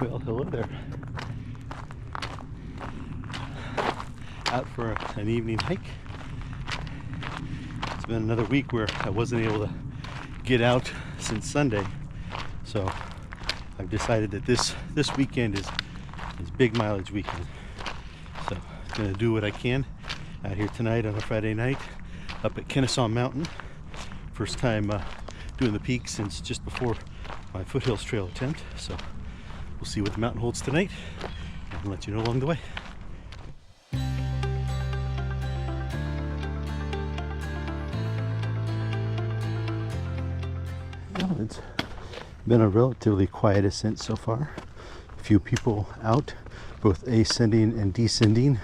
Well, hello there. Out for an evening hike. It's been another week where I wasn't able to get out since Sunday, so I've decided that this weekend is big mileage weekend. So I'm gonna do what I can out here tonight on a Friday night up at Kennesaw Mountain. First time doing the peak since just before my foothills trail attempt. So we'll see what the mountain holds tonight and let you know along the way. Well, it's been a relatively quiet ascent so far. A few people out, both ascending and descending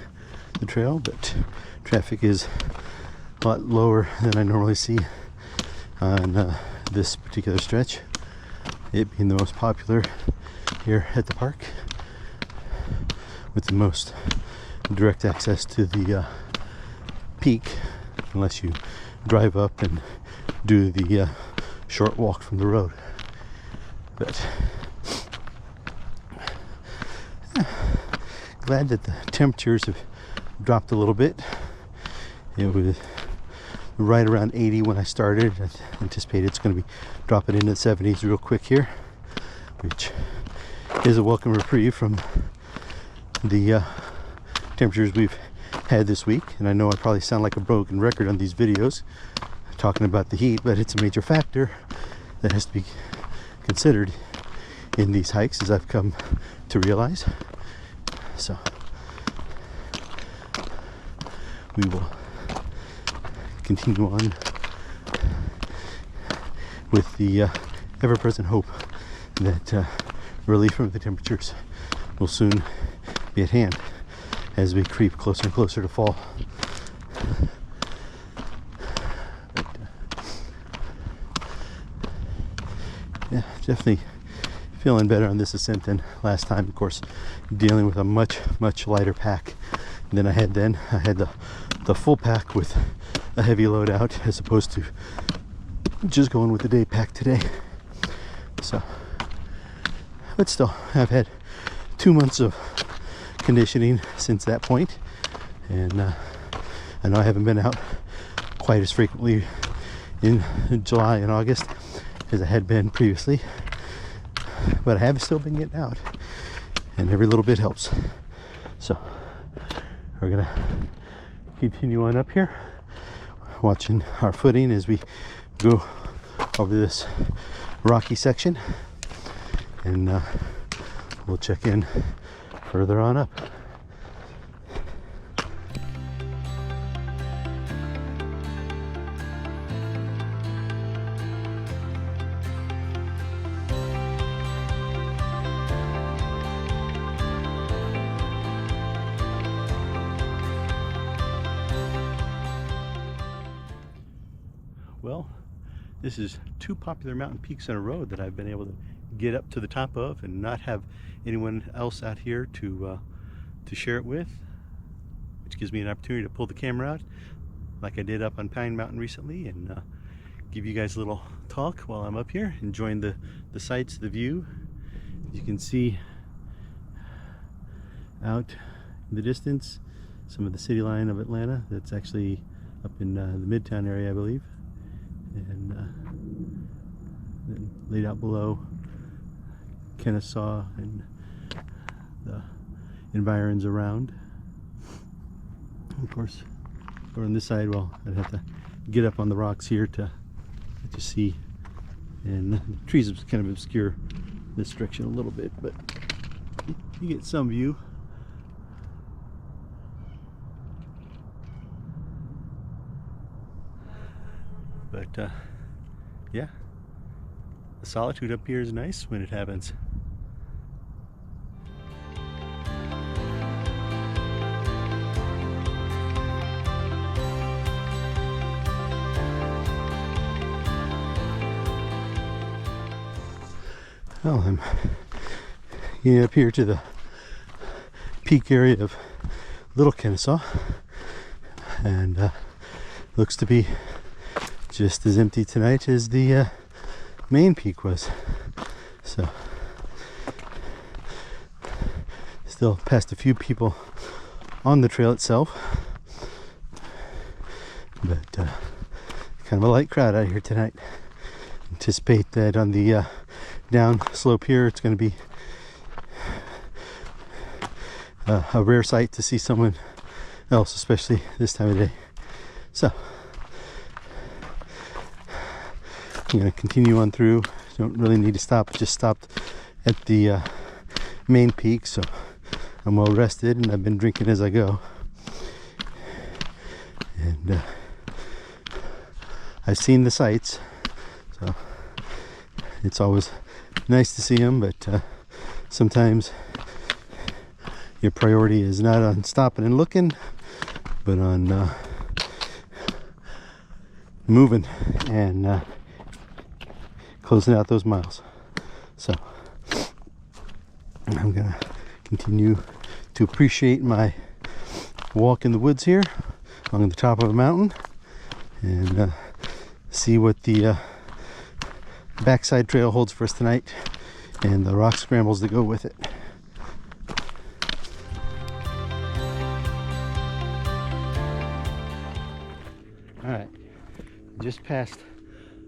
the trail, but traffic is a lot lower than I normally see on this particular stretch, it being the most popular here at the park with the most direct access to the peak, unless you drive up and do the short walk from the road. But glad that the temperatures have dropped a little bit. It was right around 80 when I started. I anticipate it's going to be dropping into the 70s real quick here, which is a welcome reprieve from the temperatures we've had this week. And I know I probably sound like a broken record on these videos talking about the heat, but it's a major factor that has to be considered in these hikes, as I've come to realize. So we will continue on with the ever-present hope that relief from the temperatures will soon be at hand as we creep closer and closer to fall. But, yeah, definitely feeling better on this ascent than last time. Of course, dealing with a much lighter pack than I had then. I had the full pack with a heavy load out, as opposed to just going with the day pack today. So, but still, I've had 2 months of conditioning since that point, and I know I haven't been out quite as frequently in July and August as I had been previously, but I have still been getting out, and every little bit helps. So we're gonna continue on up here, watching our footing as we go over this rocky section, and we'll check in further on up. Well, this is 2 popular mountain peaks in a row that I've been able to get up to the top of and not have anyone else out here to share it with, which gives me an opportunity to pull the camera out like I did up on Pine Mountain recently, and give you guys a little talk while I'm up here enjoying the sights, the view. You can see out in the distance some of the city line of Atlanta. That's actually up in the Midtown area, I believe, and then laid out below Kennesaw and the environs around. Of course, over on this side, well, I'd have to get up on the rocks here to see, and the trees kind of obscure this direction a little bit, but you get some view. But yeah, the solitude up here is nice when it happens. Well, I'm getting up here to the peak area of Little Kennesaw, and looks to be just as empty tonight as the main peak was. So Still passed a few people on the trail itself, but kind of a light crowd out here tonight. Anticipate that on the down slope here it's going to be a rare sight to see someone else, especially this time of day. So I'm going to continue on through. Don't really need to stop. Just stopped at the main peak, so I'm well rested, and I've been drinking as I go. And I've seen the sights, so it's always nice to see them, but sometimes your priority is not on stopping and looking, but on moving and closing out those miles. So I'm gonna continue to appreciate my walk in the woods here along the top of a mountain, and see what the backside trail holds for us tonight and the rock scrambles that go with it. Alright, just past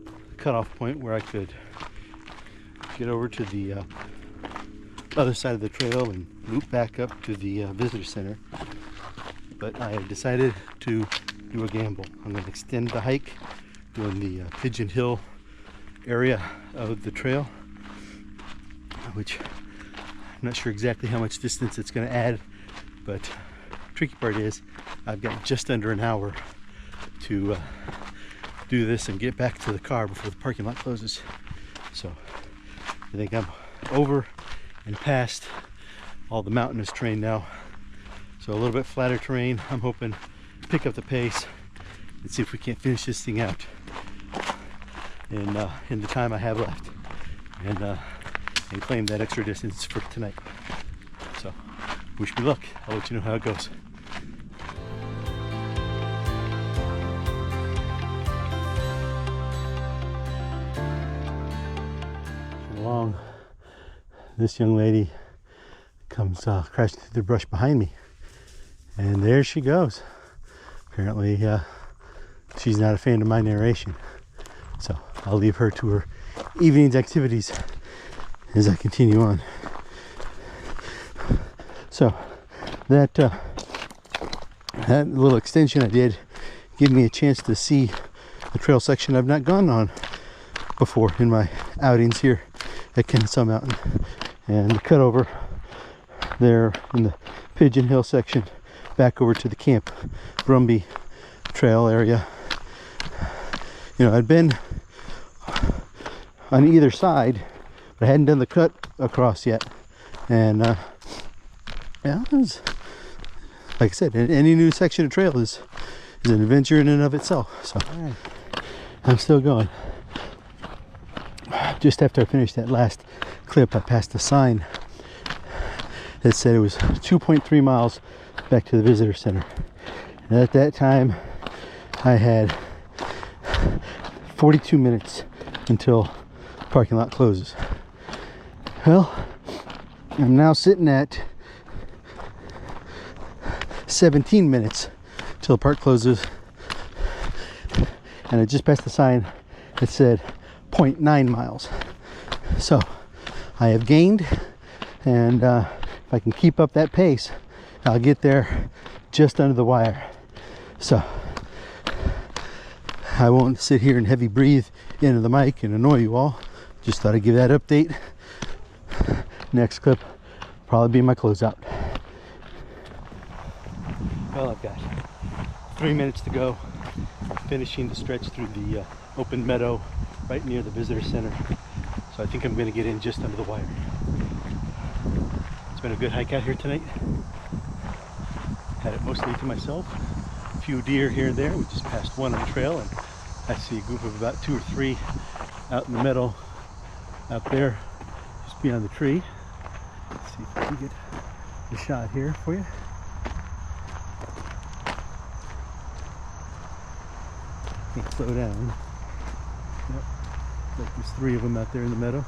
the cutoff point where I could get over to the other side of the trail and loop back up to the visitor center, but I have decided to do a gamble. I'm going to extend the hike doing the Pigeon Hill area of the trail, which I'm not sure exactly how much distance it's going to add, but the tricky part is I've got just under an hour to do this and get back to the car before the parking lot closes. So I think I'm over and past all the mountainous terrain now, so a little bit flatter terrain. I'm hoping to pick up the pace and see if we can't finish this thing out in the time I have left, and claim that extra distance for tonight. So wish me luck. I'll let you know how it goes. Along, this young lady comes crashing through the brush behind me, and there she goes. Apparently she's not a fan of my narration, so I'll leave her to her evening's activities as I continue on. So that little extension I did gave me a chance to see a trail section I've not gone on before in my outings here at Kennesaw Mountain, and the cutover there in the Pigeon Hill section back over to the Camp Brumby trail area. You know, I'd been on either side, but I hadn't done the cut across yet, and yeah, it was, like I said, any new section of trail is an adventure in and of itself. So I'm still going. Just after I finished that last clip, I passed a sign that said it was 2.3 miles back to the visitor center. And at that time, I had 42 minutes until the parking lot closes. Well, I'm now sitting at 17 minutes till the park closes, and I just passed the sign that said 0.9 miles. So I have gained, and if I can keep up that pace, I'll get there just under the wire. So I won't sit here and heavy breathe into the mic and annoy you all. Just thought I'd give that update. Next clip probably be my closeout. Well, I've got 3 minutes to go, finishing the stretch through the open meadow right near the visitor center. So I think I'm going to get in just under the wire. It's been a good hike out here tonight. Had it mostly to myself. A few deer here and there. We just passed one on the trail, and I see a group of about 2 or 3 out in the meadow out there just beyond the tree. Let's see if I can get the shot here for you. Can't slow down. Yep. Like there's 3 of them out there in the meadow.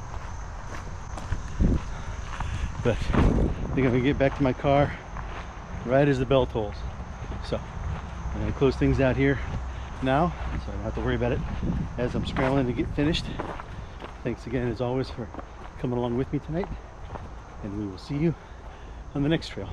But I think I'm gonna get back to my car right as the bell tolls. So I'm gonna close things out here now, so I don't have to worry about it as I'm scrambling to get finished. Thanks again, as always, for coming along with me tonight, and we will see you on the next trail.